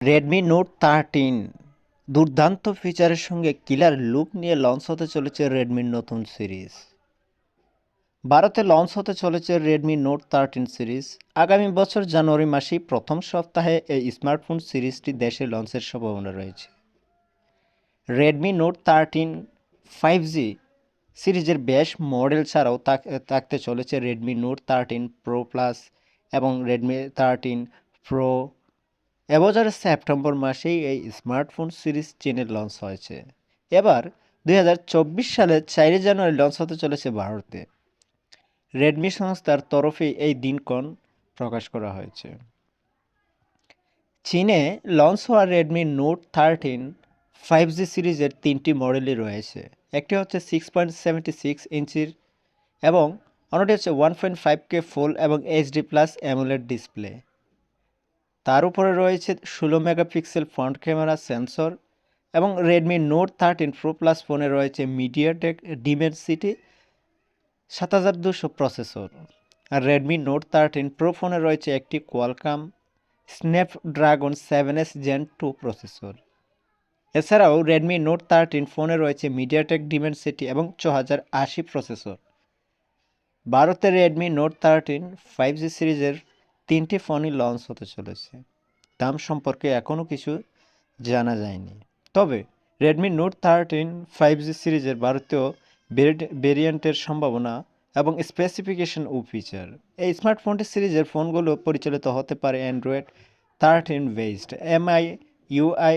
Redmi Note 13 দুর্দান্ত ফিচারের সঙ্গে কিলার look নিয়ে লঞ্চ হতে চলেছে রেডমির নতুন সিরিজ। ভারতে লঞ্চ হতে চলেছে রেডমি নোট 13 সিরিজ। আগামী বছর জানুয়ারি মাসেই প্রথম সপ্তাহে এই স্মার্টফোন সিরিজটি দেশে লঞ্চের সম্ভাবনা রয়েছে। রেডমি নোট 13 5G সিরিজের বেশ মডেল ছাড়াও থাকতে চলেছে রেডমি নোট 13 প্রো প্লাস এবং রেডমি 13 প্রো। এবছরের সেপ্টেম্বর মাসেই এই স্মার্টফোন সিরিজ চীনে লঞ্চ হয়েছে। এবার 2024 সালের 4 জানুয়ারি লঞ্চ হতে চলেছে ভারতে। রেডমি সংস্থার তরফে এই দিনক্ষণ প্রকাশ করা হয়েছে। চীনে লঞ্চ হওয়া রেডমি নোট 13 5G সিরিজের 3টি মডেলই রয়েছে। একটি হচ্ছে 6.76 ইঞ্চির এবং অন্যটি হচ্ছে 1.5K ফুল এবং এইচডি প্লাস অ্যামোলেড ডিসপ্লে। তার উপরে রয়েছে 16 মেগাপিক্সেল ফ্রন্ট ক্যামেরা সেন্সর এবং রেডমি নোট 13 প্রো প্লাস ফোনে রয়েছে মিডিয়াটেক ডিমেনসিটি 7200 প্রসেসর। আর রেডমি নোট 13 প্রো ফোনে রয়েছে একটি Qualcomm Snapdragon 7S Gen 2 processor. এছাড়াও রেডমি নোট 13 ফোনে রয়েছে মিডিয়াটেক ডিমেনসিটি এবং 4080 প্রসেসর। ভারতে রেডমি নোট 13 5G সিরিজের 3টি ফোনই লঞ্চ হতে চলেছে। দাম সম্পর্কে এখনও কিছু জানা যায়নি। তবে রেডমি নোট 13 5G সিরিজের ভারতীয় ভেরিয়েন্টের সম্ভাবনা এবং স্পেসিফিকেশন ও ফিচার। এই স্মার্টফোনটি সিরিজের ফোনগুলো পরিচালিত হতে পারে অ্যান্ড্রয়েড 13 বেসড MIUI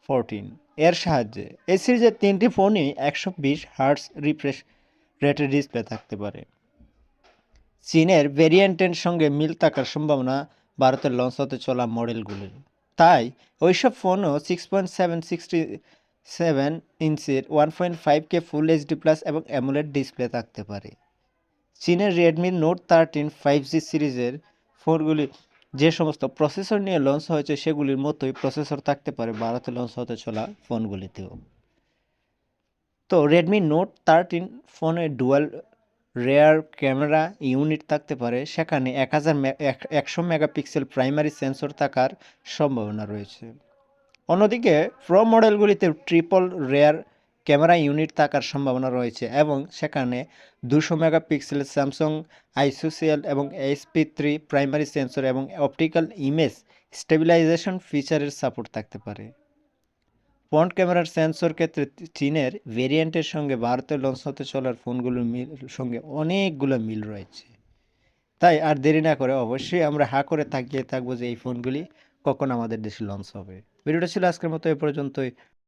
14 এর সাহায্যে। এই সিরিজের 3টি ফোনই 120 হার্টজ রিফ্রেশ রেটের ডিসপ্লে থাকতে পারে। চীনের ভেরিয়েন্টের সঙ্গে মিল থাকার সম্ভাবনা ভারতে লঞ্চ হতে চলা মডেলগুলির। তাই ওইসব ফোনও 6.767 ইঞ্চির 1.5K ফুল এইচডি প্লাস এবং অ্যামোলেড ডিসপ্লে থাকতে পারে। চীনের রেডমি নোট 13 5G সিরিজের ফোনগুলি যে সমস্ত প্রসেসর নিয়ে লঞ্চ হয়েছে সেগুলির মতোই প্রসেসর থাকতে পারে ভারতে লঞ্চ হতে চলা ফোনগুলিতেও। তো রেডমি নোট 13 ফোনে ডুয়াল রেয়ার ক্যামেরা ইউনিট থাকতে পারে, সেখানে 100 মেগাপিক্সেল প্রাইমারি সেন্সর থাকার সম্ভাবনা রয়েছে। অন্যদিকে প্রো মডেলগুলিতে ট্রিপল রেয়ার ক্যামেরা ইউনিট থাকার সম্ভাবনা রয়েছে এবং সেখানে 200 মেগাপিক্সেল স্যামসাং আইসোসিয়াল এবং SP3 প্রাইমারি সেন্সর এবং অপটিক্যাল ইমেজ স্টেবিলাইজেশন ফিচারের সাপোর্ট থাকতে পারে। ফ্রন্ট ক্যামেরার সেন্সর ক্ষেত্রে চীনের ভেরিয়েন্টের সঙ্গে ভারতে লঞ্চ হতে চলার ফোনগুলোর সঙ্গে অনেকগুলো মিল রয়েছে। তাই আর দেরি না করে অবশ্যই আমরা হা করে তাকিয়ে থাকবো যে এই ফোনগুলি কখন আমাদের দেশে লঞ্চ হবে। ভিডিওটা ছিল আজকের মতো এ পর্যন্তই।